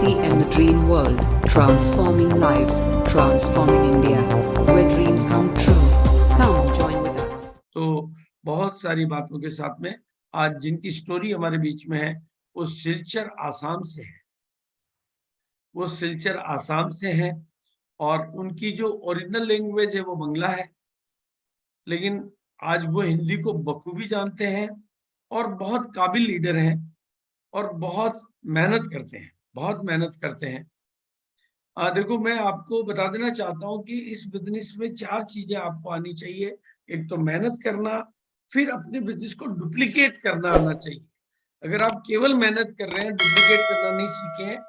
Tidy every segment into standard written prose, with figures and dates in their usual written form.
TCM The Dream World, transforming lives, transforming India, where dreams come true. Come join with us. तो बहुत सारी बातों के साथ में आज जिनकी स्टोरी हमारे बीच में है वो सिलचर आसाम से है। वो सिलचर आसाम से हैं और उनकी जो ओरिजिनल लैंग्वेज है वो बंगला है, लेकिन आज वो हिंदी को बखूबी जानते हैं और बहुत काबिल लीडर हैं और बहुत मेहनत करते हैं, बहुत मेहनत करते हैं। देखो, मैं आपको बता देना चाहता हूँ कि इस बिजनेस में 4 चीजें आपको आनी चाहिए। एक तो मेहनत करना, फिर अपने बिजनेस को डुप्लीकेट करना आना चाहिए। अगर आप केवल मेहनत कर रहे हैं, डुप्लीकेट करना नहीं सीखे हैं,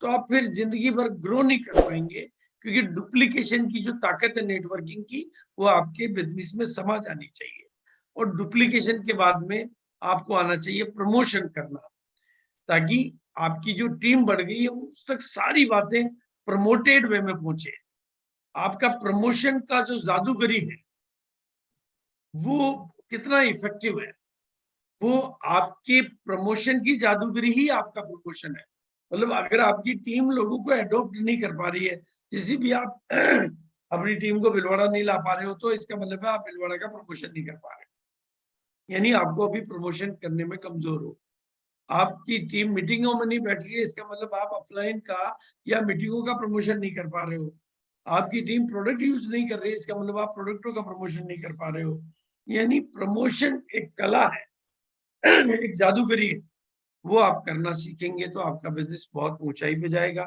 तो आप फिर जिंदगी भर ग्रो नहीं कर पाएंगे, क्योंकि डुप्लीकेशन की जो ताकत है नेटवर्किंग की, वो आपके बिजनेस में समा जानी चाहिए। और डुप्लीकेशन के बाद में आपको आना चाहिए प्रमोशन करना, ताकि आपकी जो टीम बढ़ गई है उस तक सारी बातें प्रमोटेड वे में पहुंचे। आपका प्रमोशन का जो जादूगरी है वो कितना इफेक्टिव है, वो आपके प्रमोशन की जादूगरी ही आपका प्रमोशन है। मतलब अगर आपकी टीम लोगों को एडॉप्ट नहीं कर पा रही है, किसी भी आप अपनी टीम को भिलवाड़ा नहीं ला पा रहे हो, तो इसका मतलब है आप भिलवाड़ा का प्रमोशन नहीं कर पा रहे, यानी आपको अभी प्रमोशन करने में कमजोर हो। आपकी टीम मीटिंगों में नहीं बैठ रही है, इसका मतलब आप अपलाइन का या मीटिंगों का प्रमोशन नहीं कर पा रहे हो। आपकी टीम प्रोडक्ट यूज नहीं कर रही है, इसका मतलब आप प्रोडक्टों का प्रमोशन नहीं कर पा रहे हो। यानी प्रमोशन एक कला है, एक जादूगरी है, वो आप करना सीखेंगे तो आपका बिजनेस बहुत ऊंचाई पे जाएगा।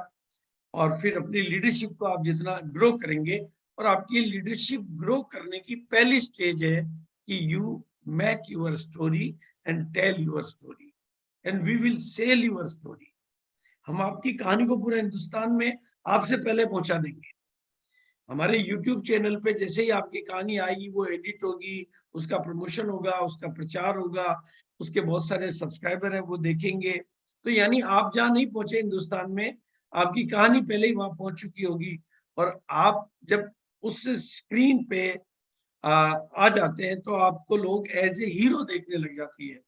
और फिर अपनी लीडरशिप को आप जितना ग्रो करेंगे, और आपकी लीडरशिप ग्रो करने की पहली स्टेज है कि you make your story and tell your story and we will sell your story. हम आपकी कहानी को पूरे हिंदुस्तान में आपसे पहले पहुंचा देंगे। हमारे YouTube चैनल पे जैसे ही आपकी कहानी आएगी, वो एडिट होगी, उसका प्रमोशन होगा, उसका प्रचार होगा, उसके बहुत सारे सब्सक्राइबर हैं वो देखेंगे। तो यानी आप जहाँ नहीं पहुंचे हिंदुस्तान में, आपकी कहानी पहले ही वहां पहुंच चुकी होगी। और आप जब उस स्क्रीन पे आ जाते हैं तो आपको लोग एज ए हीरो देखने लग जाती है।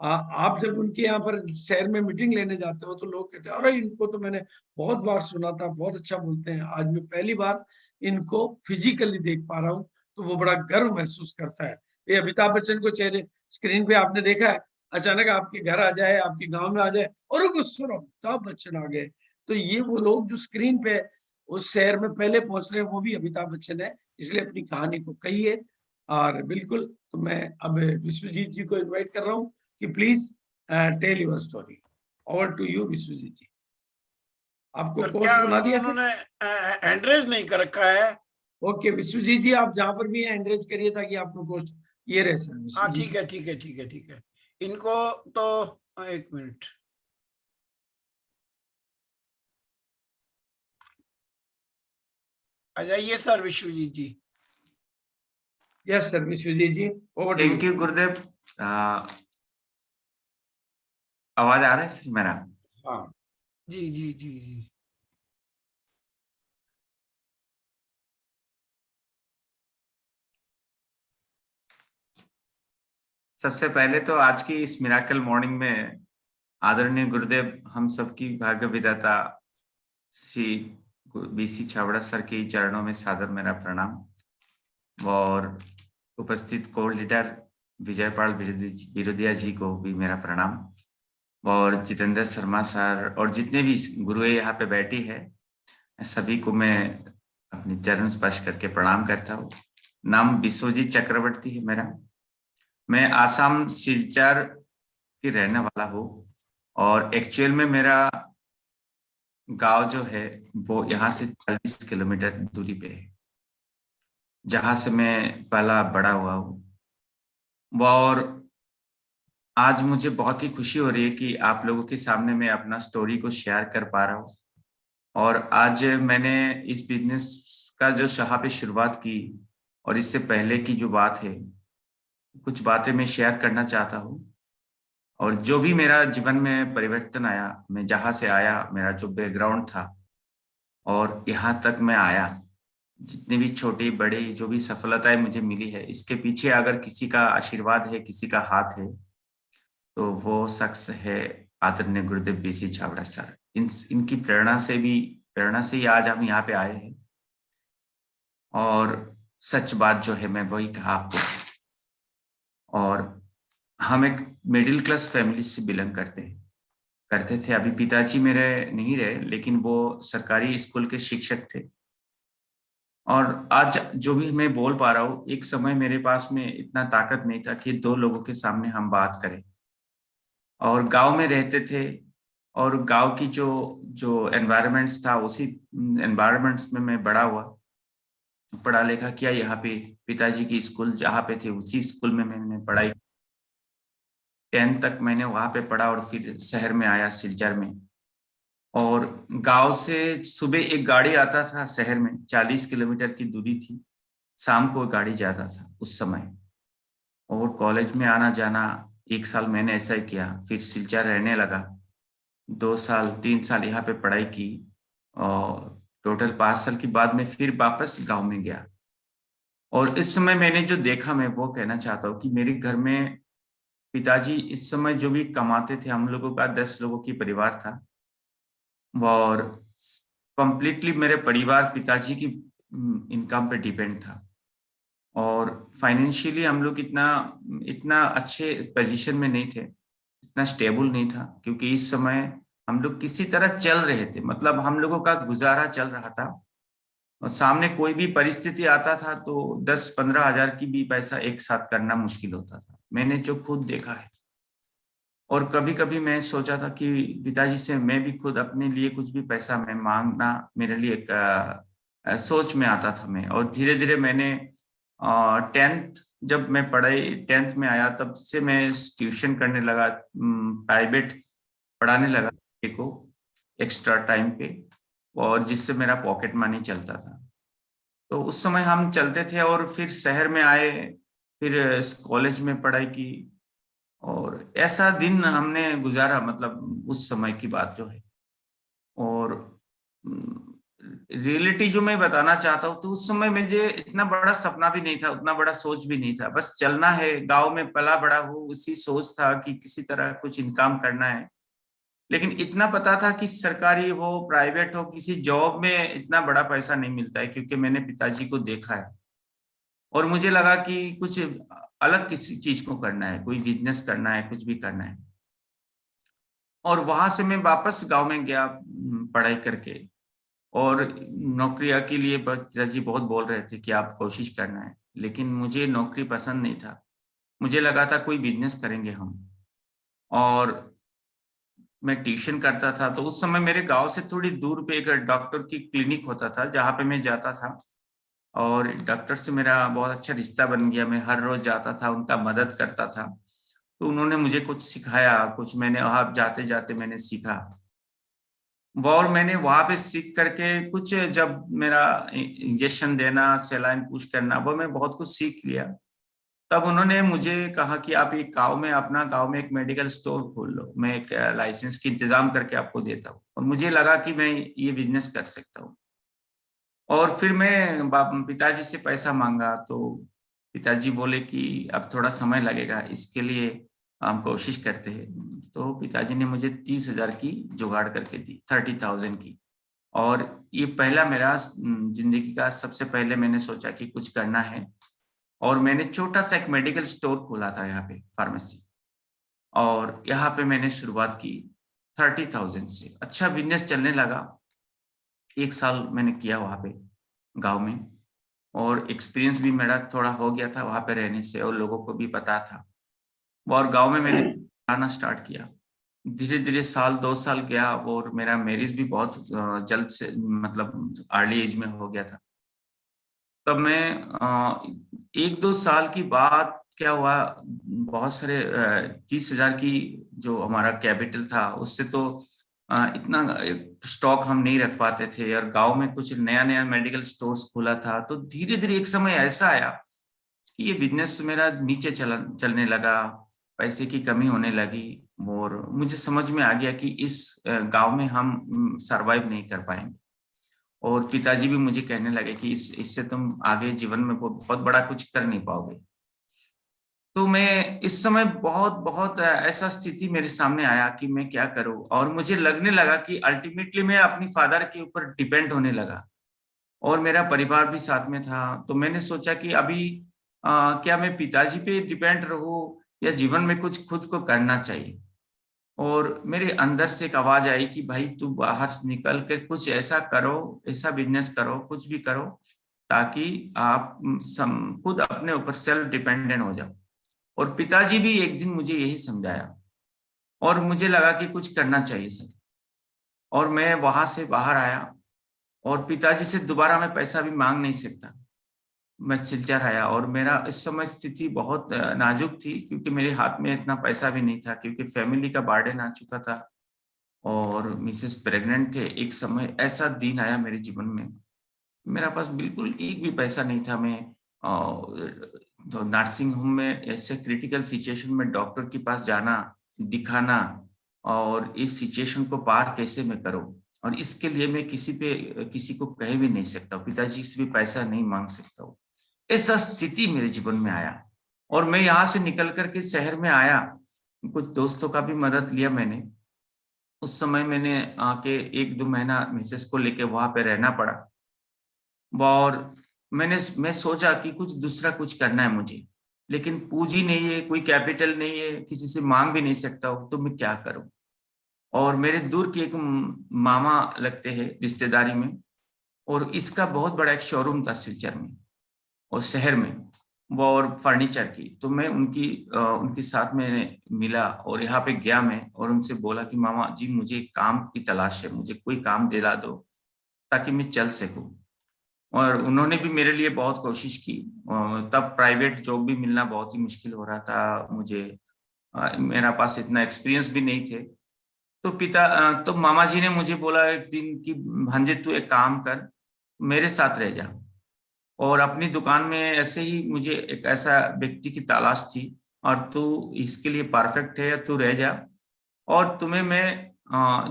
आप जब उनके यहाँ पर शहर में मीटिंग लेने जाते हो तो लोग कहते हैं, अरे इनको तो मैंने बहुत बार सुना था, बहुत अच्छा बोलते हैं, आज मैं पहली बार इनको फिजिकली देख पा रहा हूँ, तो वो बड़ा गर्व महसूस करता है। ये अमिताभ बच्चन को चेहरे स्क्रीन पे आपने देखा है, अचानक आपके घर आ जाए, आपके गांव में आ जाए और गुस्सा अमिताभ बच्चन आ गए, तो ये वो लोग जो स्क्रीन पे उस शहर में पहले पहुंच रहे हैं वो भी अमिताभ बच्चन है। इसलिए अपनी कहानी को कहिए। और बिल्कुल, तो मैं अब विश्वजीत जी को इन्वाइट कर रहा हूँ कि please tell your story. Over to you Vishwajeet ji. आपको कोर्स बना दिया सर? उन्होंने एंड्रेज नहीं कर रखा है। ओके विश्वजीत जी, आप जहां पर भी हैं एंड्रेज करिए ताकि आपको पोस्ट ये रहे सर। हाँ ठीक है ठीक है ठीक है ठीक है। इनको तो एक मिनट, आ जाइए sir Vishwajeet ji. Yes sir Vishwajeet ji, over to thank you Gurudev. आवाज आ रहा है सर मेरा? हाँ जी जी जी जी। सबसे पहले तो आज की इस मिराकल मॉर्निंग में आदरणीय गुरुदेव, हम सबकी भाग्य विधाता श्री बीसी छाबड़ा सर के चरणों में सादर मेरा प्रणाम, और उपस्थित को लीडर विजयपाल बिरोदिया जी को भी मेरा प्रणाम, और जितेंद्र शर्मा सर और जितने भी गुरुएं यहाँ पे बैठी है सभी को मैं अपनी चरण स्पर्श करके प्रणाम करता हूँ। नाम विश्वजीत चक्रवर्ती है मेरा। मैं आसाम सिलचर की रहने वाला हूँ, और एक्चुअल में मेरा गांव जो है वो यहाँ से 40 किलोमीटर दूरी पे है, जहाँ से मैं पला बड़ा हुआ हूँ। और आज मुझे बहुत ही खुशी हो रही है कि आप लोगों के सामने मैं अपना स्टोरी को शेयर कर पा रहा हूँ। और आज मैंने इस बिजनेस का जो यहाँ पे शुरुआत की, और इससे पहले की जो बात है, कुछ बातें मैं शेयर करना चाहता हूँ। और जो भी मेरा जीवन में परिवर्तन आया, मैं जहाँ से आया, मेरा जो बैकग्राउंड था और यहाँ तक मैं आया, जितनी भी छोटी बड़ी जो भी सफलताएं मुझे मिली है, इसके पीछे अगर किसी का आशीर्वाद है, किसी का हाथ है, तो वो शख्स है आदरणीय गुरुदेव बीसी छाबड़ा सर। इनकी प्रेरणा से ही आज हम यहाँ पे आए हैं। और सच बात जो है मैं वही कहा आपको, और हम एक मिडिल क्लास फैमिली से बिलोंग करते थे। अभी पिताजी मेरे नहीं रहे, लेकिन वो सरकारी स्कूल के शिक्षक थे। और आज जो भी मैं बोल पा रहा हूँ, एक समय मेरे पास में इतना ताकत नहीं था कि 2 लोगों के सामने हम बात करें। और गांव में रहते थे, और गांव की जो एनवायरनमेंट्स था, उसी एनवायरनमेंट्स में मैं बड़ा हुआ, पढ़ा लिखा किया। यहाँ पे पिताजी की स्कूल जहाँ पे थे, उसी स्कूल में मैंने पढ़ाई 10th तक मैंने वहां पे पढ़ा, और फिर शहर में आया सिलचर में। और गांव से सुबह एक गाड़ी आता था शहर में, 40 किलोमीटर की दूरी थी, शाम को गाड़ी जाता था उस समय। और कॉलेज में आना जाना 1 साल मैंने ऐसा ही किया। फिर सिलचर रहने लगा, 2 साल 3 साल यहाँ पे पढ़ाई की, और टोटल 5 साल के बाद में फिर वापस गांव में गया। और इस समय मैंने जो देखा, मैं वो कहना चाहता हूँ कि मेरे घर में पिताजी इस समय जो भी कमाते थे, हम लोगों का 10 लोगों की परिवार था, और कंप्लीटली मेरे परिवार पिताजी की इनकम पे डिपेंड था। और फाइनेंशियली हम लोग इतना अच्छे पोजीशन में नहीं थे, इतना स्टेबल नहीं था, क्योंकि इस समय हम लोग किसी तरह चल रहे थे, मतलब हम लोगों का गुजारा चल रहा था। और सामने कोई भी परिस्थिति आता था तो 10-15 हजार की भी पैसा एक साथ करना मुश्किल होता था, मैंने जो खुद देखा है। और कभी कभी मैं सोचा था कि पिताजी से मैं भी खुद अपने लिए कुछ भी पैसा मैं मांगना मेरे लिए एक सोच में आता था मैं। और धीरे धीरे मैंने 10th जब मैं पढ़ाई 10th में आया, तब से मैं ट्यूशन करने लगा, प्राइवेट पढ़ाने लगा को एक्स्ट्रा टाइम पे, और जिससे मेरा पॉकेट मनी चलता था। तो उस समय हम चलते थे, और फिर शहर में आए, फिर कॉलेज में पढ़ाई की, और ऐसा दिन हमने गुजारा, मतलब उस समय की बात जो है। और रियलिटी जो मैं बताना चाहता हूँ, तो उस समय मुझे इतना बड़ा सपना भी नहीं था, उतना बड़ा सोच भी नहीं था, बस चलना है, गांव में पला बड़ा हूँ, उसी सोच था कि किसी तरह कुछ इनकम करना है। लेकिन इतना पता था कि सरकारी हो प्राइवेट हो, किसी जॉब में इतना बड़ा पैसा नहीं मिलता है, क्योंकि मैंने पिताजी को देखा है। और मुझे लगा कि कुछ अलग किसी चीज को करना है, कोई बिजनेस करना है, कुछ भी करना है। और वहां से मैं वापस गांव में गया पढ़ाई करके। और नौकरियां के लिए पिताजी बहुत बोल रहे थे कि आप कोशिश करना है, लेकिन मुझे नौकरी पसंद नहीं था। मुझे लगा था कोई बिजनेस करेंगे हम। और मैं ट्यूशन करता था, तो उस समय मेरे गांव से थोड़ी दूर पे एक डॉक्टर की क्लिनिक होता था, जहाँ पे मैं जाता था। और डॉक्टर से मेरा बहुत अच्छा रिश्ता बन गया, मैं हर रोज जाता था, उनका मदद करता था। तो उन्होंने मुझे कुछ सिखाया, कुछ मैंने वहां जाते जाते मैंने सीखा। और मैंने वहां पे सीख करके कुछ, जब मेरा इंजेक्शन देना, सेलाइन पुश करना, वो मैं बहुत कुछ सीख लिया। तब उन्होंने मुझे कहा कि आप एक गांव में एक मेडिकल स्टोर खोल लो, मैं एक लाइसेंस की इंतजाम करके आपको देता हूँ। और मुझे लगा कि मैं ये बिजनेस कर सकता हूँ। और फिर मैं पिताजी से पैसा मांगा, तो पिताजी बोले कि अब थोड़ा समय लगेगा, इसके लिए हम कोशिश करते हैं। तो पिताजी ने मुझे 30,000 की जुगाड़ करके दी, 30,000 की। और ये पहला मेरा जिंदगी का सबसे पहले मैंने सोचा कि कुछ करना है। और मैंने छोटा सा एक मेडिकल स्टोर खोला था यहाँ पे, फार्मेसी। और यहाँ पे मैंने शुरुआत की 30,000 से। अच्छा बिजनेस चलने लगा। 1 साल मैंने किया वहाँ पे गांव में, और एक्सपीरियंस भी मेरा थोड़ा हो गया था वहाँ पे रहने से, और लोगों को भी पता था। और गांव में मैंने आना स्टार्ट किया। धीरे धीरे साल 2 साल गया, और मेरा मैरिज भी बहुत जल्द से, मतलब अर्ली एज में हो गया था। तब मैं 1-2 साल की बात क्या हुआ, बहुत सारे 30,000 की जो हमारा कैपिटल था, उससे तो इतना स्टॉक हम नहीं रख पाते थे। और गांव में कुछ नया नया मेडिकल स्टोर्स खोला था। तो धीरे धीरे एक समय ऐसा आया कि ये बिजनेस मेरा नीचे चलने लगा, पैसे की कमी होने लगी। और मुझे समझ में आ गया कि इस गांव में हम सरवाइव नहीं कर पाएंगे। और पिताजी भी मुझे कहने लगे कि इससे तुम आगे जीवन में बहुत बड़ा कुछ कर नहीं पाओगे। तो मैं इस समय बहुत बहुत ऐसा स्थिति मेरे सामने आया कि मैं क्या करूं, और मुझे लगने लगा कि अल्टीमेटली मैं अपनी फादर के ऊपर डिपेंड होने लगा, और मेरा परिवार भी साथ में था। तो मैंने सोचा कि अभी क्या मैं पिताजी पे डिपेंड रहूं या जीवन में कुछ खुद को करना चाहिए। और मेरे अंदर से एक आवाज आई कि भाई तू बाहर निकल के कुछ ऐसा करो, ऐसा बिजनेस करो, कुछ भी करो, ताकि आप खुद अपने ऊपर सेल्फ डिपेंडेंट हो जाओ। और पिताजी भी एक दिन मुझे यही समझाया, और मुझे लगा कि कुछ करना चाहिए सर। और मैं वहां से बाहर आया, और पिताजी से दोबारा मैं पैसा भी मांग नहीं सकता। मैं सिलचर आया, और मेरा इस समय स्थिति बहुत नाजुक थी, क्योंकि मेरे हाथ में इतना पैसा भी नहीं था, क्योंकि फैमिली का बर्डन आ चुका था, और मिसेस प्रेग्नेंट थे। एक समय ऐसा दिन आया मेरे जीवन में, मेरा पास बिल्कुल एक भी पैसा नहीं था। मैं तो नर्सिंग होम में ऐसे क्रिटिकल सिचुएशन में डॉक्टर के पास जाना, दिखाना, और इस सिचुएशन को पार कैसे मैं करूं, और इसके लिए मैं किसी को कह भी नहीं सकता, पिताजी से भी पैसा नहीं मांग सकता हूँ। ऐसा स्थिति मेरे जीवन में आया, और मैं यहाँ से निकल करके शहर में आया। कुछ दोस्तों का भी मदद लिया मैंने। उस समय मैंने आके 1-2 महीना मिसेस को लेके वहां पे रहना पड़ा, और मैं सोचा कि कुछ दूसरा कुछ करना है मुझे, लेकिन पूंजी नहीं है, कोई कैपिटल नहीं है, किसी से मांग भी नहीं सकता हूँ, तो मैं क्या करूं। और मेरे दूर के एक मामा लगते हैं रिश्तेदारी में, और इसका बहुत बड़ा एक शोरूम था सिलचर में और शहर में, वो और फर्नीचर की। तो मैं उनके साथ में मिला, और यहाँ पे गया मैं, और उनसे बोला कि मामा जी मुझे काम की तलाश है, मुझे कोई काम दिला दो ताकि मैं चल सकूं। और उन्होंने भी मेरे लिए बहुत कोशिश की। तब प्राइवेट जॉब भी मिलना बहुत ही मुश्किल हो रहा था मुझे, मेरा पास इतना एक्सपीरियंस भी नहीं थे। तो मामा जी ने मुझे बोला एक दिन कि भांजे तू एक काम कर, मेरे साथ रह जा। और अपनी दुकान में ऐसे ही मुझे एक ऐसा व्यक्ति की तलाश थी, और तू इसके लिए परफेक्ट है, तू रह जा, और तुम्हें मैं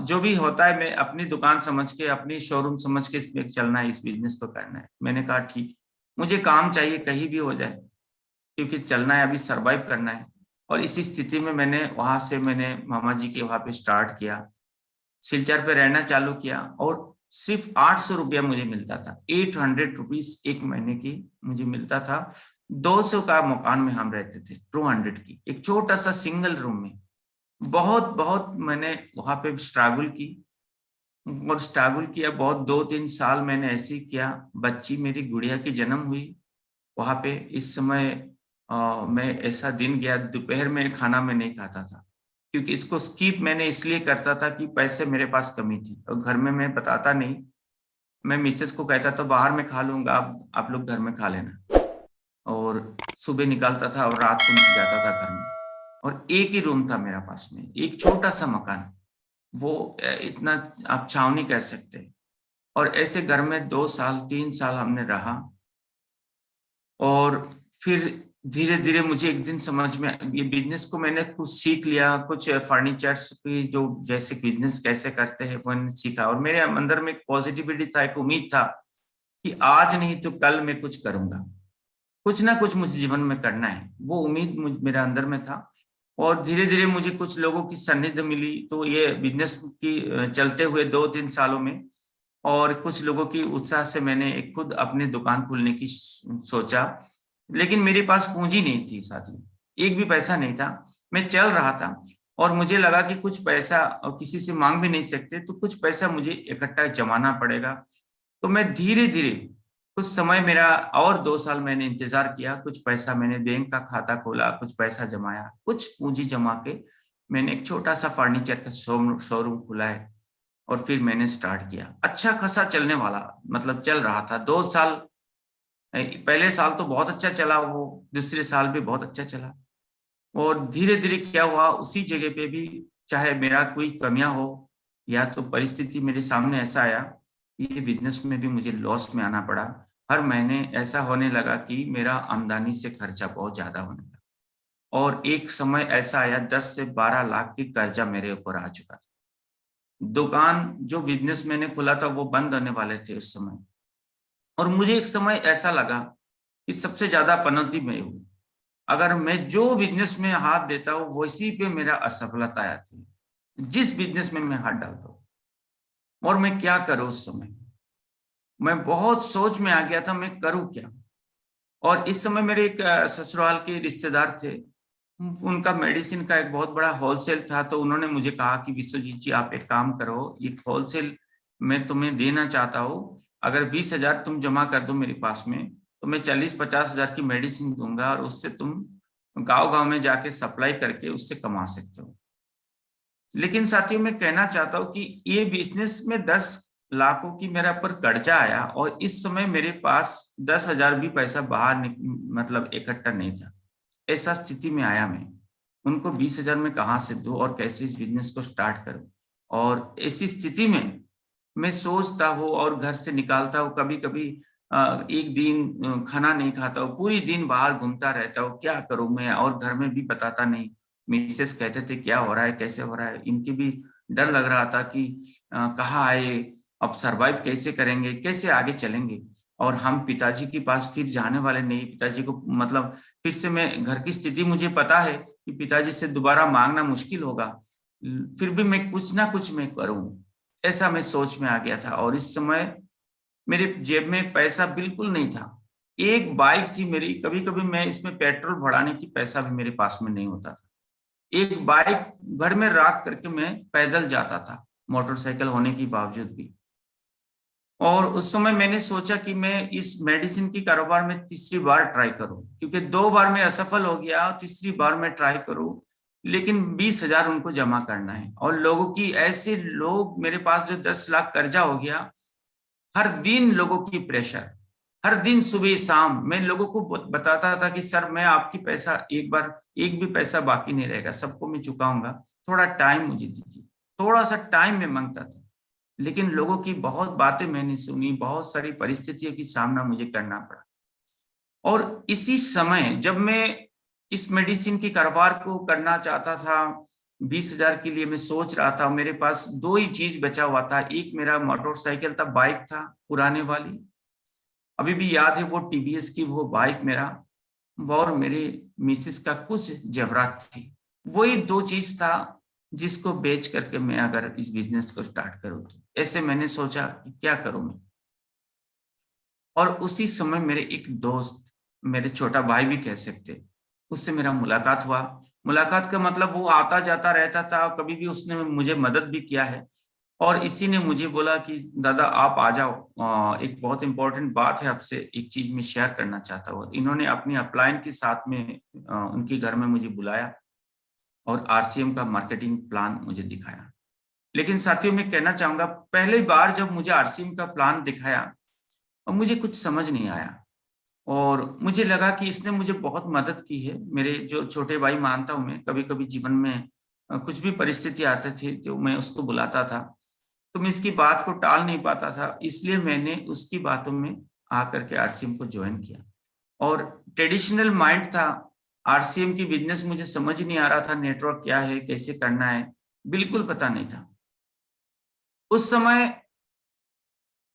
जो भी होता है, मैं अपनी दुकान समझ के, अपनी शोरूम समझ के इसमें चलना है, इस बिजनेस को करना है। मैंने कहा ठीक, मुझे काम चाहिए कहीं भी हो जाए, क्योंकि चलना है, अभी सरवाइव करना है। और इसी स्थिति में मैंने मामा जी के वहां पे स्टार्ट किया, सिलचर पे रहना चालू किया, और सिर्फ 800 रुपया मुझे मिलता था। 800 रुपीज एक महीने की मुझे मिलता था। 200 का मकान में हम रहते थे, 200 की एक छोटा सा सिंगल रूम में। बहुत बहुत मैंने वहां पे स्ट्रगल की, और स्ट्रगल किया बहुत। 2-3 साल मैंने ऐसे ही किया। बच्ची मेरी गुड़िया की जन्म हुई वहां पे। इस समय मैं ऐसा दिन गया, दोपहर में खाना मैं नहीं खाता था, क्योंकि इसको स्किप मैंने इसलिए करता था कि पैसे मेरे पास कमी थी, और घर में मैं बताता नहीं। मैं मिसेस को कहता था बाहर में खा लूंगा, आप लोग घर में खा लेना। और सुबह निकालता था और रात को जाता था घर में। और एक ही रूम था मेरा पास में, एक छोटा सा मकान, वो इतना आप छावनी कह सकते हैं। और ऐसे घर में 2 साल 3 साल हमने रहा। और फिर धीरे धीरे मुझे एक दिन समझ में, ये बिजनेस को मैंने कुछ सीख लिया, कुछ फर्नीचर्स की जो जैसे बिजनेस कैसे करते हैं वो मैंने सीखा। और मेरे अंदर में एक पॉजिटिविटी था, एक उम्मीद था कि आज नहीं तो कल मैं कुछ करूंगा, कुछ ना कुछ मुझे जीवन में करना है। वो उम्मीद मेरे अंदर में था। और धीरे धीरे मुझे कुछ लोगों की सानिध्य मिली, तो ये बिजनेस की चलते हुए 2-3 सालों में, और कुछ लोगों की उत्साह से मैंने एक खुद अपनी दुकान खोलने की सोचा। लेकिन मेरे पास पूंजी नहीं थी साथी, एक भी पैसा नहीं था। मैं चल रहा था, और मुझे लगा कि कुछ पैसा, और किसी से मांग भी नहीं सकते, तो कुछ पैसा मुझे इकट्ठा जमाना पड़ेगा। तो मैं धीरे धीरे कुछ समय मेरा, और 2 साल मैंने इंतजार किया। कुछ पैसा मैंने बैंक का खाता खोला, कुछ पैसा जमाया, कुछ पूंजी जमा के मैंने एक छोटा सा फर्नीचर का शोरूम खुला है। और फिर मैंने स्टार्ट किया, अच्छा खासा चलने वाला, मतलब चल रहा था। 2 साल, पहले साल तो बहुत अच्छा चला, वो दूसरे साल भी बहुत अच्छा चला। और धीरे धीरे क्या हुआ, उसी जगह पे भी चाहे मेरा कोई कमियां हो, या तो परिस्थिति मेरे सामने ऐसा आया, ये बिजनेस में भी मुझे लॉस में आना पड़ा। हर महीने ऐसा होने लगा कि मेरा आमदनी से खर्चा बहुत ज्यादा होने लगा। और एक समय ऐसा आया 10 से 12 लाख की कर्जा मेरे ऊपर आ चुका था। दुकान जो बिजनेस मैंने खोला था वो बंद होने वाले थे उस समय। और मुझे एक समय ऐसा लगा कि सबसे ज्यादा पनौती में हूँ, अगर मैं जो बिजनेस में हाथ देता हूँ वैसी पे मेरा असफलता आती है, जिस बिजनेस में मैं हाथ डालता हूँ। और मैं क्या करूँ उस समय, मैं बहुत सोच में आ गया था मैं करूँ क्या। और इस समय मेरे एक ससुराल के रिश्तेदार थे, उनका मेडिसिन का एक बहुत बड़ा होलसेल था। तो उन्होंने मुझे कहा कि विश्वजीत जी आप एक काम करो, एक होलसेल मैं तुम्हें देना चाहता हूँ, अगर 20,000 तुम जमा कर दो मेरे पास में तो मैं 40-50,000 की मेडिसिन दूंगा और उससे तुम गांव-गांव में जाके सप्लाई करके उससे कमा सकते हो। लेकिन साथियों मैं कहना चाहता हूँ कि ये बिजनेस में 10 लाखों की मेरा पर कर्जा आया और इस समय मेरे पास 10,000 भी पैसा बाहर मतलब इकट्ठा नहीं था। ऐसा स्थिति में आया मैं, उनको 20,000 में कहाँ से दूं और कैसे इस बिजनेस को स्टार्ट करूं। और ऐसी स्थिति में मैं सोचता हूँ और घर से निकालता हूँ, कभी कभी एक दिन खाना नहीं खाता हूँ, पूरी दिन बाहर घूमता रहता हूँ, क्या करूँ मैं, और घर में भी बताता नहीं। मिसेस कहते थे क्या हो रहा है, कैसे हो रहा है, इनकी भी डर लग रहा था कि कहाँ आए, अब सरवाइव कैसे करेंगे, कैसे आगे चलेंगे। और हम पिताजी के पास फिर जाने वाले नहीं, पिताजी को मतलब फिर से मैं घर की स्थिति मुझे पता है कि पिताजी से दोबारा मांगना मुश्किल होगा, फिर भी मैं कुछ ना कुछ मैं करूं, ऐसा मैं सोच में आ गया था। और इस समय मेरे जेब में पैसा बिल्कुल नहीं था। एक बाइक थी मेरी, कभी कभी मैं इसमें पेट्रोल भराने की पैसा भी मेरे पास में नहीं होता था। एक बाइक घर में रख करके मैं पैदल जाता था, मोटरसाइकिल होने के बावजूद भी। और उस समय मैंने सोचा कि मैं इस मेडिसिन की कारोबार में तीसरी बार ट्राई करूं, क्योंकि 2 बार मैं असफल हो गया और तीसरी बार मैं ट्राई करूं। लेकिन 20,000 उनको जमा करना है और लोगों की, ऐसे लोग मेरे पास जो 10 लाख कर्जा हो गया, हर दिन लोगों की प्रेशर, हर दिन सुबह शाम मैं लोगों को बताता था कि सर मैं आपकी पैसा एक भी पैसा बाकी नहीं रहेगा, सबको मैं चुकाऊंगा, थोड़ा टाइम मुझे दीजिए। थोड़ा सा टाइम में मांगता था, लेकिन लोगों की बहुत बातें मैंने सुनी, बहुत सारी परिस्थितियों की सामना मुझे करना पड़ा। और इसी समय जब मैं इस मेडिसिन की कारोबार को करना चाहता था, 20,000 के लिए मैं सोच रहा था, मेरे पास 2 ही चीज बचा हुआ था, एक मेरा मोटरसाइकिल था, बाइक था पुराने वाली, अभी भी याद है वो टीवीएस की वो बाइक मेरा, और मेरे मिसेस का कुछ जेवरात थी। वही 2 चीज था जिसको बेच करके मैं अगर इस बिजनेस को स्टार्ट करूं तो ऐसे मैंने सोचा कि क्या करूं मैं। और उसी समय मेरे एक दोस्त, मेरे छोटा भाई भी कह सकते, उससे मेरा मुलाकात हुआ। मुलाकात का मतलब वो आता जाता रहता था, कभी भी उसने मुझे मदद भी किया है। और इसी ने मुझे बोला कि दादा आप आ जाओ, एक बहुत इंपॉर्टेंट बात है आपसे, एक चीज मैं शेयर करना चाहता हूँ। इन्होंने अपनी अपलाइन के साथ में उनके घर में मुझे बुलाया और आरसीएम का मार्केटिंग प्लान मुझे दिखाया। लेकिन साथियों मैं कहना चाहूंगा, पहली बार जब मुझे आरसीएम का प्लान दिखाया और मुझे कुछ समझ नहीं आया, और मुझे लगा कि इसने मुझे बहुत मदद की है। मेरे जो छोटे भाई मानता हूं मैं, कभी कभी जीवन में कुछ भी परिस्थिति आते थे तो मैं उसको बुलाता था, तो मैं इसकी बात को टाल नहीं पाता था, इसलिए मैंने उसकी बातों में आकर के आरसीएम को ज्वाइन किया। और ट्रेडिशनल माइंड था, आरसीएम की बिजनेस मुझे समझ नहीं आ रहा था, नेटवर्क क्या है, कैसे करना है, बिल्कुल पता नहीं था। उस समय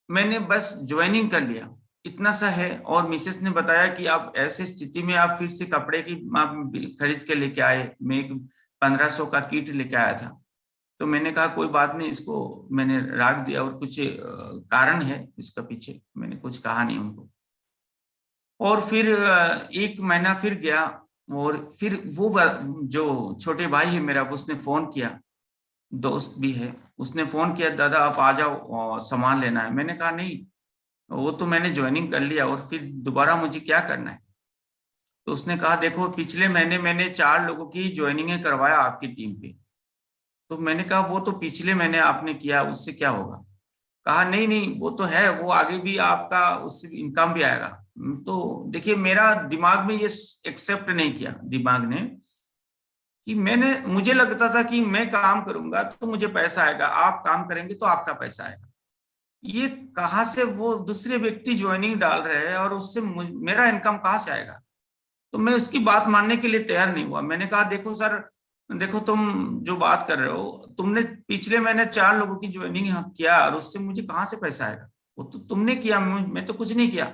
मैंने बस ज्वाइनिंग कर लिया, इतना सा है। और मिसेस ने बताया कि आप ऐसे स्थिति में आप फिर से कपड़े की आप खरीद के लेके आए, मैं एक 1500 का किट लेके आया था। तो मैंने कहा कोई बात नहीं, इसको मैंने रख दिया, और कुछ कारण है इसका पीछे, मैंने कुछ कहा नहीं उनको। और फिर 1 महीना फिर गया, और फिर वो जो छोटे भाई है मेरा, उसने फोन किया, दोस्त भी है, उसने फोन किया, दादा आप आ जाओ सामान लेना है। मैंने कहा नहीं, वो तो मैंने ज्वाइनिंग कर लिया, और फिर दोबारा मुझे क्या करना है। तो उसने कहा देखो पिछले महीने मैंने 4 लोगों की ज्वाइनिंग करवाया आपकी टीम पे। तो मैंने कहा वो तो पिछले महीने आपने किया, उससे क्या होगा। कहा नहीं नहीं वो तो है, वो आगे भी आपका उससे इनकम भी आएगा। तो देखिए मेरा दिमाग में ये एक्सेप्ट नहीं किया, दिमाग ने, कि मुझे लगता था कि मैं काम करूंगा तो मुझे पैसा आएगा, आप काम करेंगे तो आपका पैसा आएगा। ये कहाँ से वो दूसरे व्यक्ति ज्वाइनिंग डाल रहे हैं और उससे मेरा इनकम कहाँ से आएगा। तो मैं उसकी बात मानने के लिए तैयार नहीं हुआ। मैंने कहा देखो सर, देखो तुम जो बात कर रहे हो, तुमने पिछले महीने 4 लोगों की ज्वाइनिंग किया और उससे मुझे कहाँ से पैसा आएगा, वो तो तुमने किया, मैं तो कुछ नहीं किया।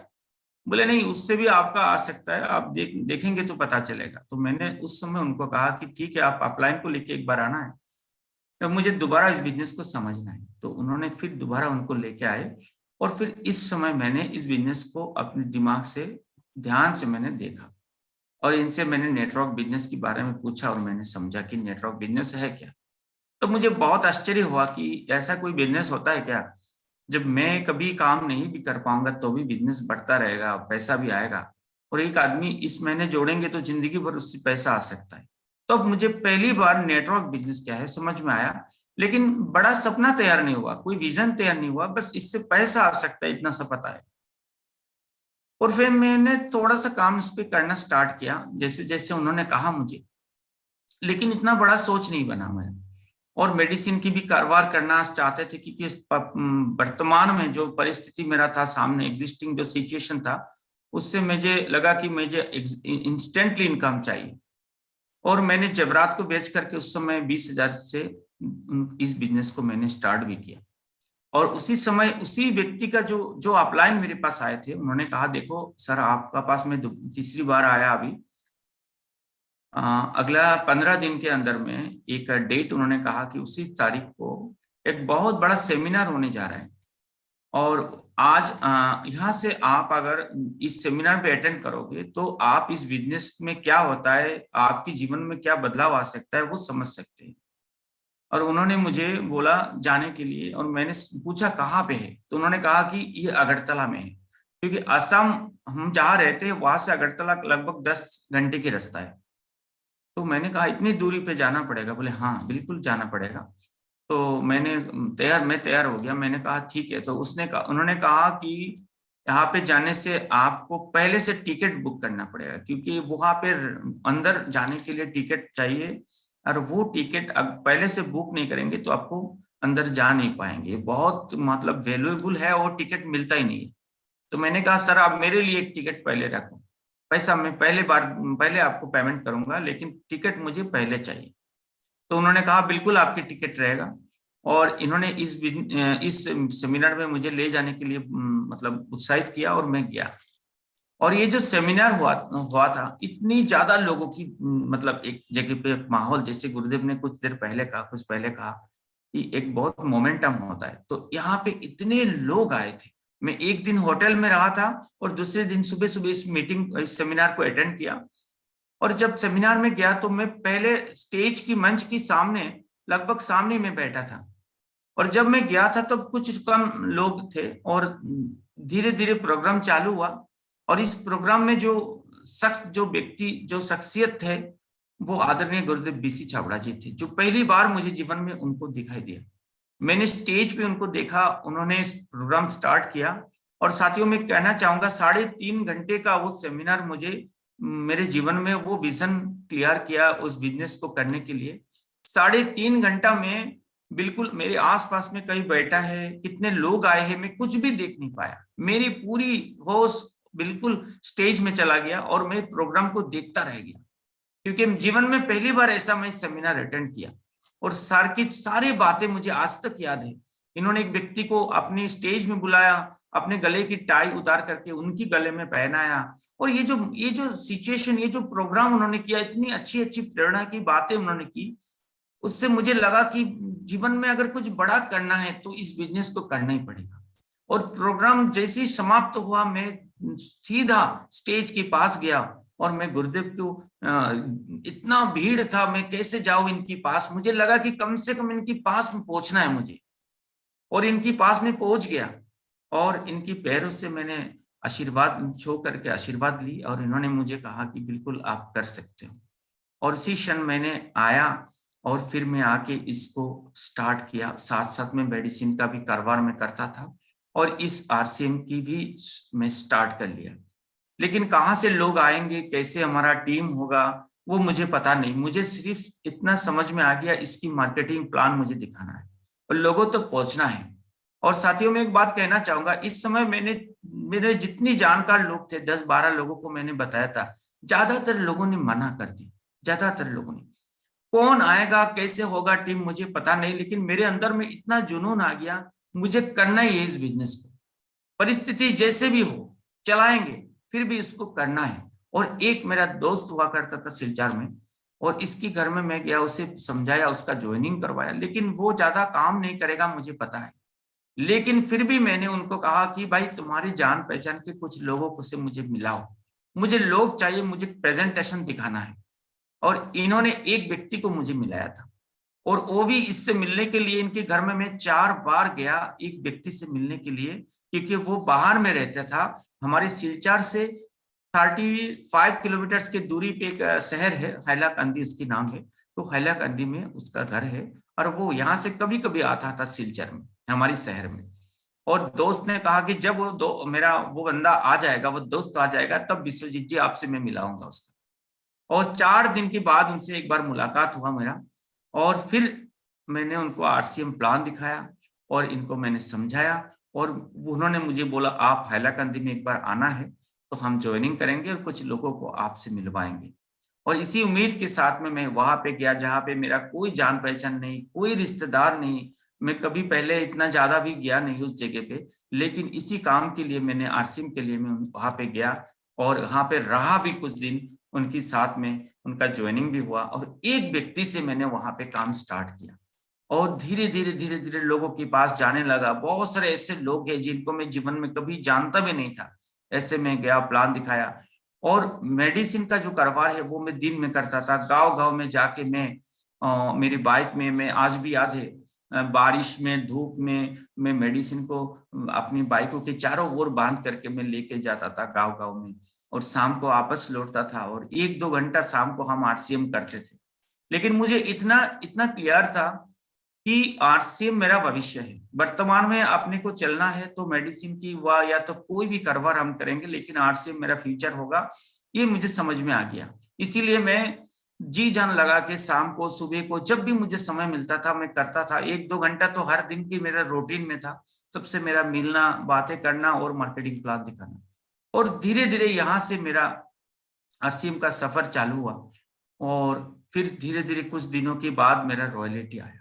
बोले नहीं, उससे भी आपका आ सकता है, आप देखेंगे तो पता चलेगा। तो मैंने उस समय उनको कहा कि ठीक है, आप अपलाइन को लेके एक बार आना है, तो मुझे दोबारा इस बिजनेस को समझना है। तो उन्होंने फिर दोबारा उनको लेके आए, और फिर इस समय मैंने इस बिजनेस को अपने दिमाग से ध्यान से मैंने देखा, और इनसे मैंने नेटवर्क बिजनेस के बारे में पूछा, और मैंने समझा कि नेटवर्क बिजनेस है क्या। तो मुझे बहुत आश्चर्य हुआ कि ऐसा कोई बिजनेस होता है क्या, जब मैं कभी काम नहीं भी कर पाऊंगा तो भी बिजनेस बढ़ता रहेगा, पैसा भी आएगा, और एक आदमी इस महीने जोड़ेंगे तो जिंदगी भर उससे पैसा आ सकता है। तो अब मुझे पहली बार नेटवर्क बिजनेस क्या है समझ में आया, लेकिन बड़ा सपना तैयार नहीं हुआ, कोई विजन तैयार नहीं हुआ, बस इससे पैसा आ सकता है इतना सा पता है। और फिर मैंने थोड़ा सा काम इस पे करना स्टार्ट किया, जैसे जैसे उन्होंने कहा मुझे, लेकिन इतना बड़ा सोच नहीं बना मैं। और मेडिसिन की भी कारोबार करना चाहते थे, क्योंकि वर्तमान में जो परिस्थिति मेरा था सामने, एग्जिस्टिंग जो सिचुएशन था, उससे मुझे लगा कि मुझे इंस्टेंटली इनकम चाहिए। और मैंने जेवरात को बेच करके उस समय 20,000 से इस बिजनेस को मैंने स्टार्ट भी किया। और उसी समय उसी व्यक्ति का जो अपलाइन मेरे पास आए थे, उन्होंने कहा देखो सर, आपका पास में तीसरी बार आया अभी, अगला 15 दिन के अंदर में एक डेट उन्होंने कहा कि उसी तारीख को एक बहुत बड़ा सेमिनार होने जा रहा है, और आज यहाँ से आप अगर इस सेमिनार पे अटेंड करोगे तो आप इस बिजनेस में क्या होता है, आपके जीवन में क्या बदलाव आ सकता है, वो समझ सकते हैं। और उन्होंने मुझे बोला जाने के लिए, और मैंने पूछा कहाँ पे है, तो उन्होंने कहा कि ये अगरतला में है, क्योंकि असम हम जहाँ रहते हैं वहां से अगरतला लगभग 10 घंटे की रास्ता है। तो मैंने कहा इतनी दूरी पे जाना पड़ेगा? बोले हाँ बिल्कुल जाना पड़ेगा। तो मैं तैयार हो गया। मैंने कहा ठीक है। तो उन्होंने कहा कि यहाँ पे जाने से आपको पहले से टिकट बुक करना पड़ेगा, क्योंकि वहां पे अंदर जाने के लिए टिकट चाहिए, और वो टिकट अब पहले से बुक नहीं करेंगे तो आपको अंदर जा नहीं पाएंगे, बहुत मतलब वैल्यूएबल है, और टिकट मिलता ही नहीं है। तो मैंने कहा सर आप मेरे लिए एक टिकट पहले रखो, पैसा मैं पहले आपको पेमेंट करूंगा, लेकिन टिकट मुझे पहले चाहिए। तो उन्होंने कहा बिल्कुल आपकी टिकट रहेगा, और इन्होंने इस सेमिनार में मुझे ले जाने के लिए मतलब उत्साहित किया, और मैं गया। और ये जो सेमिनार हुआ था, इतनी ज्यादा लोगों की मतलब एक जगह पे माहौल, जैसे गुरुदेव ने कुछ पहले कहा कि एक बहुत मोमेंटम होता है, तो यहाँ पे इतने लोग आए थे। मैं एक दिन होटल में रहा था, और दूसरे दिन सुबह इस सेमिनार को अटेंड किया। और जब सेमिनार में गया तो मैं पहले स्टेज की मंच की लगभग सामने में बैठा था, और जब मैं गया था तब कुछ कम लोग थे, और धीरे धीरे प्रोग्राम चालू हुआ। और इस प्रोग्राम में जो शख्सियत थे, वो आदरणीय गुरुदेव बीसी छाबड़ा जी थे, जो पहली बार मुझे जीवन में उनको दिखाई दिया। मैंने स्टेज पे उनको देखा, उन्होंने प्रोग्राम स्टार्ट किया। और साथियों मैं कहना चाहूंगा 3.5 घंटे का वो सेमिनार मुझे मेरे जीवन में वो विजन क्लियर किया उस बिजनेस को करने के लिए। 3.5 घंटा में बिल्कुल मेरे आसपास में कहीं बैठा है, कितने लोग आए हैं, मैं कुछ भी देख नहीं पाया। मेरी पूरी होश बिल्कुल स्टेज में चला गया, और मैं प्रोग्राम को देखता रह गया, क्योंकि जीवन में पहली बार ऐसा मैं सेमिनार अटेंड किया। और सर की सारी बातें मुझे आज तक याद है। इन्होंने एक व्यक्ति को अपनी स्टेज में बुलाया, अपने गले की टाई उतार करके उनकी गले में पहनाया, और ये जो सिचुएशन, ये जो प्रोग्राम उन्होंने किया, इतनी अच्छी प्रेरणा की बातें उन्होंने की, उससे मुझे लगा कि जीवन में अगर कुछ बड़ा करना है तो इस बिजनेस को करना ही पड़ेगा। और प्रोग्राम जैसे ही समाप्त हुआ, मैं सीधा स्टेज के पास गया, और मैं गुरुदेव को इतना भीड़ था, मैं कैसे जाऊं इनके पास, मुझे लगा कि कम से कम इनके पास में पहुंचना है मुझे। और इनके पास में पहुंच गया, और इनकी पैरों से मैंने आशीर्वाद छू करके आशीर्वाद ली, और इन्होंने मुझे कहा कि बिल्कुल आप कर सकते हो। और इसी क्षण मैंने आया, और फिर मैं आके इसको स्टार्ट किया। साथ साथ में मेडिसिन का भी कारोबार में करता था, और इस आरसीएम की भी मैं स्टार्ट कर लिया। लेकिन कहाँ से लोग आएंगे, कैसे हमारा टीम होगा, वो मुझे पता नहीं। मुझे सिर्फ इतना समझ में आ गया, इसकी मार्केटिंग प्लान मुझे दिखाना है और लोगों तक पहुंचना है। और साथियों में एक बात कहना चाहूंगा, इस समय मेरे जितनी जानकार लोग थे, 10-12 लोगों को मैंने बताया था, ज्यादातर लोगों ने मना कर दी। ज्यादातर लोगों ने, कौन आएगा, कैसे होगा टीम, मुझे पता नहीं, लेकिन मेरे अंदर में इतना जुनून आ गया, मुझे करना ही है इस बिजनेस को, परिस्थिति जैसे भी हो चलाएंगे। फिर भी उसको करना है। और एक मेरा दोस्त हुआ करता था सिलचर में, और इसके घर में मैं गया, उसे समझाया, उसका ज्वाइनिंग करवाया, लेकिन वो ज्यादा काम नहीं करेगा मुझे पता है। लेकिन फिर भी मैंने उनको कहा कि भाई तुम्हारी जान पहचान के कुछ लोगों को से मुझे मिलाओ, मुझे लोग चाहिए, मुझे प्रेजेंटेशन दिखाना है। और इन्होंने एक व्यक्ति को मुझे मिलाया था, और वो भी इससे मिलने के लिए इनके घर में मैं 4 बार गया एक व्यक्ति से मिलने के लिए, क्योंकि वो बाहर में रहता था। हमारे सिलचर से 35 किलोमीटर की दूरी पे एक शहर है, हैलाकंदी उसकी नाम है। तो हैलाकंदी में उसका घर है, और वो यहाँ से कभी कभी आता था सिलचर में, हमारी शहर में। और दोस्त ने कहा कि जब वो मेरा वो बंदा आ जाएगा, वो दोस्त आ जाएगा, तब विश्वजीत जी आपसे मैं मिलाऊंगा उसका। और 4 दिन के बाद उनसे एक बार मुलाकात हुआ मेरा, और फिर मैंने उनको आरसीएम प्लान दिखाया और इनको मैंने समझाया, और उन्होंने मुझे बोला आप हैलाकंदी में एक बार आना है तो हम ज्वाइनिंग करेंगे और कुछ लोगों को आपसे मिलवाएंगे। और इसी उम्मीद के साथ में मैं वहां पे गया जहाँ पे मेरा कोई जान पहचान नहीं, कोई रिश्तेदार नहीं। मैं कभी पहले इतना ज्यादा भी गया नहीं उस जगह पे, लेकिन इसी काम के लिए मैंने आरसीएम के लिए मैं वहां पे गया, और वहां पे रहा भी कुछ दिन उनके साथ में, उनका ज्वाइनिंग भी हुआ, और एक व्यक्ति से मैंने वहां पे काम स्टार्ट किया। और धीरे धीरे लोगों के पास जाने लगा। बहुत सारे ऐसे लोग हैं जिनको मैं जीवन में कभी जानता भी नहीं था। ऐसे में गया, प्लान दिखाया, और मेडिसिन का जो कारोबार है वो मैं दिन में करता था। गांव गांव में जाके मैं मेरी बाइक में, मैं आज भी याद है, बारिश में, धूप में, मैं मेडिसिन को अपनी बाइकों के चारों ओर बांध करके मैं लेके जाता था गांव गांव में, और शाम को वापस लौटता था, और 1-2 घंटा शाम को हम आरसीएम करते थे। लेकिन मुझे इतना क्लियर था कि आरसीएम मेरा भविष्य है। वर्तमान में अपने को चलना है तो मेडिसिन की हुआ या तो कोई भी कारोबार हम करेंगे, लेकिन आरसीएम मेरा फ्यूचर होगा, ये मुझे समझ में आ गया। इसीलिए मैं जी जान लगा के शाम को, सुबह को, जब भी मुझे समय मिलता था मैं करता था। 1-2 घंटा तो हर दिन की मेरा रूटीन में था। सबसे मेरा मिलना, बातें करना और मार्केटिंग प्लान दिखाना। और धीरे धीरे यहाँ से मेरा आरसीएम का सफर चालू हुआ, और फिर धीरे धीरे कुछ दिनों के बाद मेरा रॉयल्टी आया।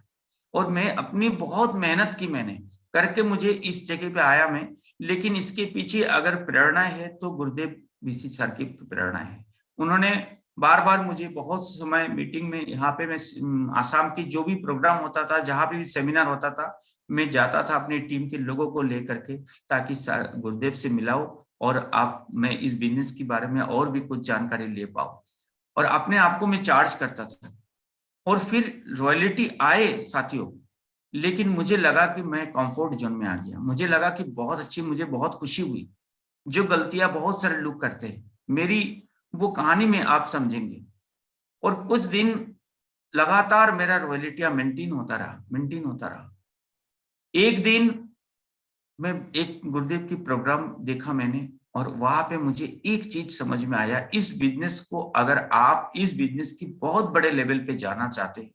और मैं अपनी बहुत मेहनत की, मैंने करके मुझे इस जगह पे आया मैं। लेकिन इसके पीछे अगर प्रेरणा है तो गुरुदेव वीसी सर की प्रेरणा है। उन्होंने बार बार मुझे बहुत समय मीटिंग में, यहाँ पे मैं आसाम की जो भी प्रोग्राम होता था, जहाँ भी सेमिनार होता था, मैं जाता था अपनी टीम के लोगों को लेकर के, ताकि गुरुदेव से मिलाओ और मैं इस बिजनेस के बारे में और भी कुछ जानकारी ले पाऊँ। और अपने आप को मैं चार्ज करता था। और फिर रॉयल्टी आए साथियों, लेकिन मुझे लगा कि मैं कंफर्ट जोन में आ गया। मुझे लगा कि बहुत अच्छी, मुझे बहुत खुशी हुई। जो गलतियां बहुत सारे लोग करते हैं, मेरी वो कहानी में आप समझेंगे। और कुछ दिन लगातार मेरा रॉयल्टियां मेंटेन होता रहा। एक दिन मैं एक गुरुदेव की प्रोग्राम देखा मैंने, और वहां पे मुझे एक चीज समझ में आया, इस बिजनेस को, अगर आप इस बिजनेस की बहुत बड़े लेवल पे जाना चाहते हैं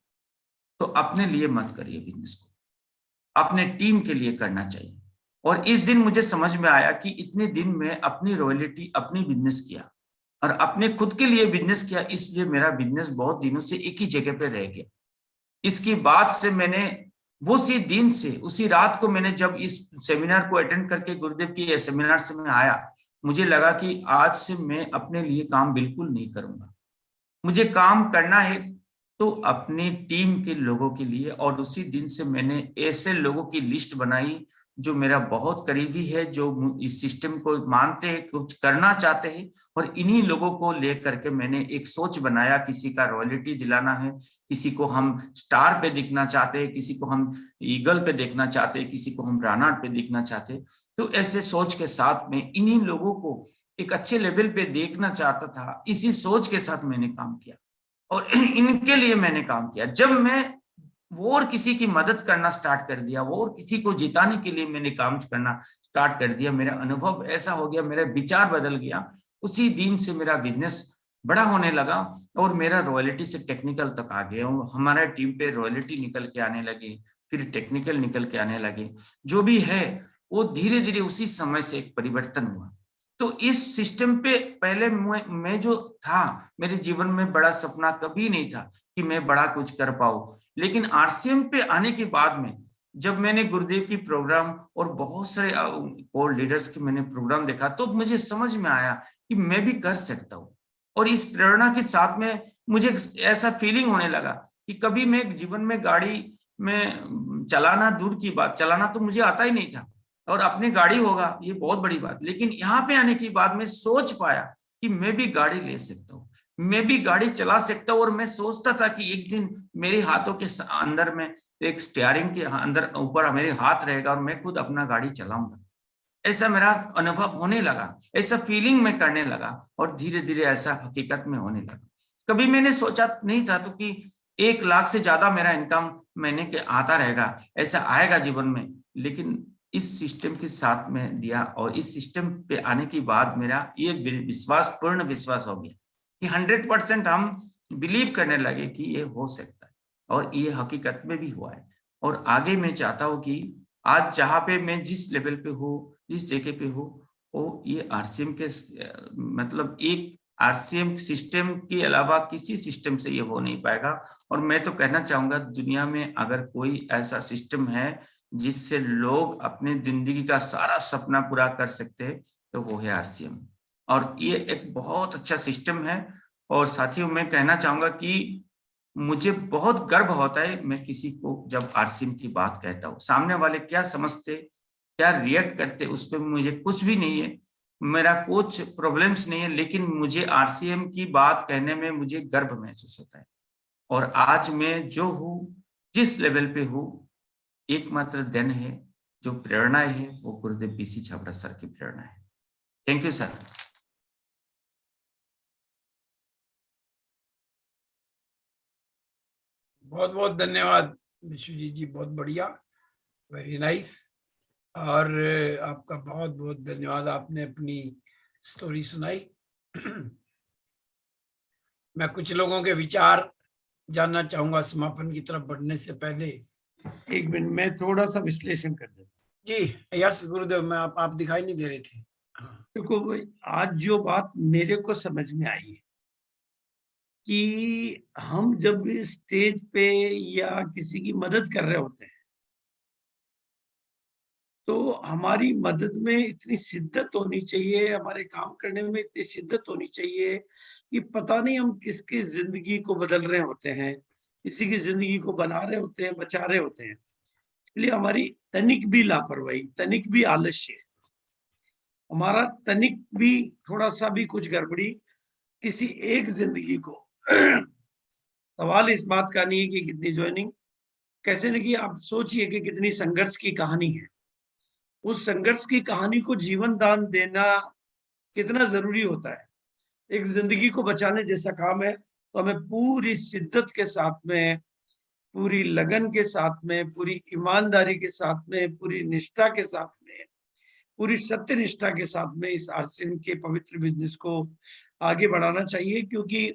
तो अपने लिए मत करिए बिजनेस को, अपने टीम के लिए करना चाहिए। और इस दिन मुझे समझ में आया कि इतने दिन में अपनी रॉयल्टी, अपनी बिजनेस किया और अपने खुद के लिए बिजनेस किया, इसलिए मेरा बिजनेस बहुत दिनों से एक ही जगह पे रह गया। इसकी बाद से मैंने उसी दिन से, उसी रात को, मैंने जब इस सेमिनार को अटेंड करके गुरुदेव की सेमिनार से मैं आया, मुझे लगा कि आज से मैं अपने लिए काम बिल्कुल नहीं करूंगा। मुझे काम करना है तो अपनी टीम के लोगों के लिए। और उसी दिन से मैंने ऐसे लोगों की लिस्ट बनाई जो मेरा बहुत करीबी है, जो इस सिस्टम को मानते हैं, कुछ करना चाहते हैं, और इन्हीं लोगों को लेकर के मैंने एक सोच बनाया। किसी का रॉयल्टी दिलाना है, किसी को हम स्टार पे दिखना चाहते हैं, किसी को हम ईगल पे देखना चाहते हैं, किसी को हम रानाट पे देखना चाहते हैं। तो ऐसे सोच के साथ में इन्हीं लोगों को एक अच्छे लेवल पे देखना चाहता था। इसी सोच के साथ मैंने काम किया और इनके लिए मैंने काम किया। जब मैं वो और किसी की मदद करना स्टार्ट कर दिया, वो और किसी को जिताने के लिए मैंने काम करना स्टार्ट कर दिया, मेरा अनुभव ऐसा हो गया, मेरा विचार बदल गया। उसी दिन से मेरा बिजनेस बड़ा होने लगा और मेरा रॉयल्टी से टेक्निकल तक आ गया। हमारा टीम पे रॉयल्टी निकल के आने लगी, फिर टेक्निकल निकल के आने लगे। जो भी है वो धीरे धीरे उसी समय से एक परिवर्तन हुआ। तो इस सिस्टम पे पहले मैं जो था, मेरे जीवन में बड़ा सपना कभी नहीं था कि मैं बड़ा कुछ कर पाऊं। लेकिन आरसीएम पे आने के बाद में जब मैंने गुरुदेव की प्रोग्राम और बहुत सारे कोर लीडर्स के मैंने प्रोग्राम देखा, तो मुझे समझ में आया कि मैं भी कर सकता हूँ। और इस प्रेरणा के साथ में मुझे ऐसा फीलिंग होने लगा कि कभी मैं जीवन में गाड़ी में चलाना दूर की बात, चलाना तो मुझे आता ही नहीं था, और अपनी गाड़ी होगा ये बहुत बड़ी बात। लेकिन यहाँ पे आने के बाद मैं सोच पाया कि मैं भी गाड़ी ले सकता हूँ, मैं भी गाड़ी चला सकता हूँ। और मैं सोचता था कि एक दिन मेरे हाथों के अंदर में एक स्टीयरिंग के अंदर ऊपर मेरे हाथ रहेगा और मैं खुद अपना गाड़ी चलाऊंगा। ऐसा मेरा अनुभव होने लगा, ऐसा फीलिंग में करने लगा, और धीरे धीरे ऐसा हकीकत में होने लगा। कभी मैंने सोचा नहीं था तो कि 1 लाख से ज्यादा मेरा इनकम महीने के आता रहेगा, ऐसा आएगा जीवन में। लेकिन इस सिस्टम के साथ में दिया, और इस सिस्टम पे आने के बाद मेरा ये विश्वास, पूर्ण विश्वास हो गया कि 100% हम बिलीव करने लगे कि ये हो सकता है, और ये हकीकत में भी हुआ है। और आगे मैं चाहता हूँ कि आज जहाँ पे मैं जिस लेवल पे हूँ, जिस जगह पे हूँ, वो ये आरसीएम के मतलब एक आरसीएम सिस्टम के अलावा किसी सिस्टम से ये हो नहीं पाएगा। और मैं तो कहना चाहूंगा, दुनिया में अगर कोई ऐसा सिस्टम है जिससे लोग अपनी जिंदगी का सारा सपना पूरा कर सकते हैं, तो वो है आरसीएम। और ये एक बहुत अच्छा सिस्टम है। और साथियों, मैं कहना चाहूंगा कि मुझे बहुत गर्व होता है मैं किसी को जब आरसीएम की बात कहता हूँ। सामने वाले क्या समझते, क्या रिएक्ट करते, उस पर मुझे कुछ भी नहीं है, मेरा कुछ प्रॉब्लम्स नहीं है। लेकिन मुझे आरसीएम की बात कहने में मुझे गर्व महसूस होता है। और आज मैं जो हूँ, जिस लेवल पे हूँ, एकमात्र देन है, जो प्रेरणा है, वो गुरुदेव बीसी छाबड़ा सर की प्रेरणा है। Thank you sir. बहुत बहुत धन्यवाद विश्वजीत जी, बहुत बढ़िया, वेरी नाइस। और आपका बहुत बहुत धन्यवाद, आपने अपनी स्टोरी सुनाई। मैं कुछ लोगों के विचार जानना चाहूंगा समापन की तरफ बढ़ने से पहले। 1 मिनट, मैं थोड़ा सा विश्लेषण कर देता हूँ। जी यस गुरुदेव, मैं आप दिखाई नहीं दे रहे थे। हाँ। देखो, आज जो बात मेरे को समझ में आई है कि हम जब स्टेज पे या किसी की मदद कर रहे होते हैं, तो हमारी मदद में इतनी शिद्दत होनी चाहिए, हमारे काम करने में इतनी शिद्दत होनी चाहिए कि पता नहीं हम किसकी जिंदगी को बदल रहे होते हैं, किसी की जिंदगी को बना रहे होते हैं, बचा रहे होते हैं। इसलिए हमारी तनिक भी लापरवाही, तनिक भी आलस्य, हमारा तनिक भी थोड़ा सा भी कुछ गड़बड़ी किसी एक जिंदगी को सवाल इस बात का नहीं है कि कितनी ज्वाइनिंग कैसे नहीं की, आप सोचिए कि कितनी संघर्ष की कहानी है। उस संघर्ष की कहानी को जीवन दान देना कितना जरूरी होता है। एक जिंदगी को बचाने जैसा काम है, तो हमें पूरी शिद्दत के साथ में, पूरी लगन के साथ में, पूरी ईमानदारी के साथ में, पूरी निष्ठा के साथ में, पूरी सत्य निष्ठा के साथ में इस आरसीएम के पवित्र बिजनेस को आगे बढ़ाना चाहिए। क्योंकि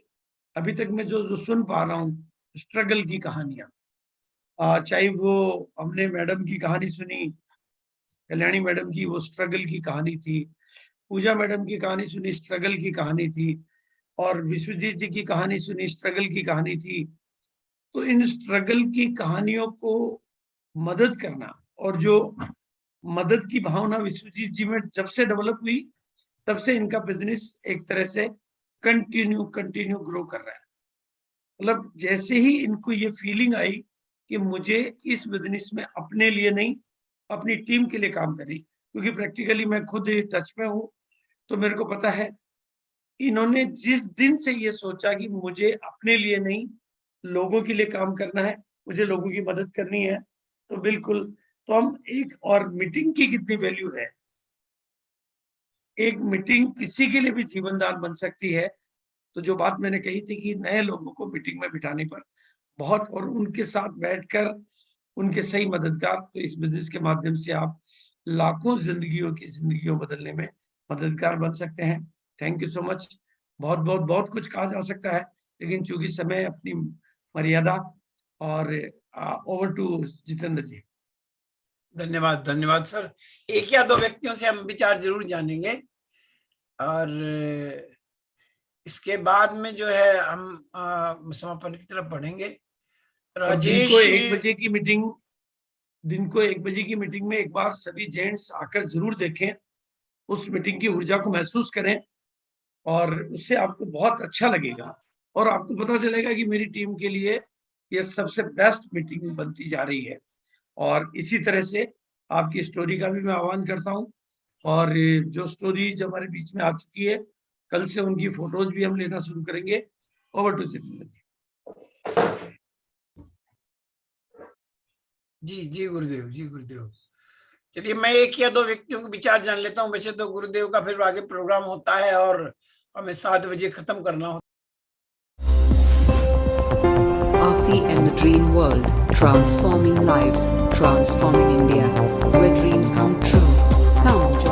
अभी तक मैं जो सुन पा रहा हूँ स्ट्रगल की कहानियां, चाहे वो हमने मैडम की कहानी सुनी, कल्याणी मैडम की, वो स्ट्रगल की कहानी थी, पूजा मैडम की कहानी सुनी, स्ट्रगल की कहानी थी, और विश्वजीत जी की कहानी सुनी, स्ट्रगल की कहानी थी। तो इन स्ट्रगल की कहानियों को मदद करना, और जो मदद की भावना विश्वजीत जी में जब से डेवलप हुई, तब से इनका बिजनेस एक तरह से कंटिन्यू ग्रो कर रहा है। मतलब जैसे ही इनको ये फीलिंग आई कि मुझे इस बिजनेस में अपने लिए नहीं, अपनी टीम के लिए काम करी, क्योंकि प्रैक्टिकली मैं खुद टच में हूँ, तो मेरे को पता है इन्होंने जिस दिन से ये सोचा कि मुझे अपने लिए नहीं, लोगों के लिए काम करना है, मुझे लोगों की मदद करनी है, तो बिल्कुल। तो हम एक, और मीटिंग की कितनी वैल्यू है, एक मीटिंग किसी के लिए भी जीवनदान बन सकती है। तो जो बात मैंने कही थी कि नए लोगों को मीटिंग में बिठाने पर बहुत, और उनके साथ बैठकर उनके सही मददगार, तो इस बिजनेस के माध्यम से आप लाखों जिंदगियों बदलने में मददगार बन सकते हैं। Thank you so much. बहुत बहुत बहुत कुछ कहा जा सकता है, लेकिन चूंकि समय अपनी मर्यादा, और ओवर टू जितेंद्र जी। धन्यवाद धन्यवाद सर। एक या दो व्यक्तियों से हम विचार जरूर जानेंगे, और इसके बाद में जो है हम समापन की तरफ बढ़ेंगे। राजेश, दिन को 1 बजे की मीटिंग में एक बार सभी जेंट्स आकर जरूर देखें, उस मीटिंग की ऊर्जा को महसूस करें, और उससे आपको बहुत अच्छा लगेगा और आपको पता चलेगा कि मेरी टीम के लिए ये सबसे बेस्ट मीटिंग बनती जा रही है। और इसी तरह से आपकी स्टोरी का भी मैं आह्वान करता हूँ, और जो स्टोरीज हमारे बीच में आ चुकी है, कल से उनकी फोटोज भी हम लेना शुरू करेंगे। ओवर टू जितेंद्र जी। जी गुरुदेव, जी गुरुदेव। चलिए मैं एक या दो व्यक्तियों के विचार जान लेता हूँ। वैसे तो गुरुदेव का फिर आगे प्रोग्राम होता है और हमें 7 बजे खत्म करना होता है। RC and the Dream World, transforming lives, transforming India, where dreams come true. Come join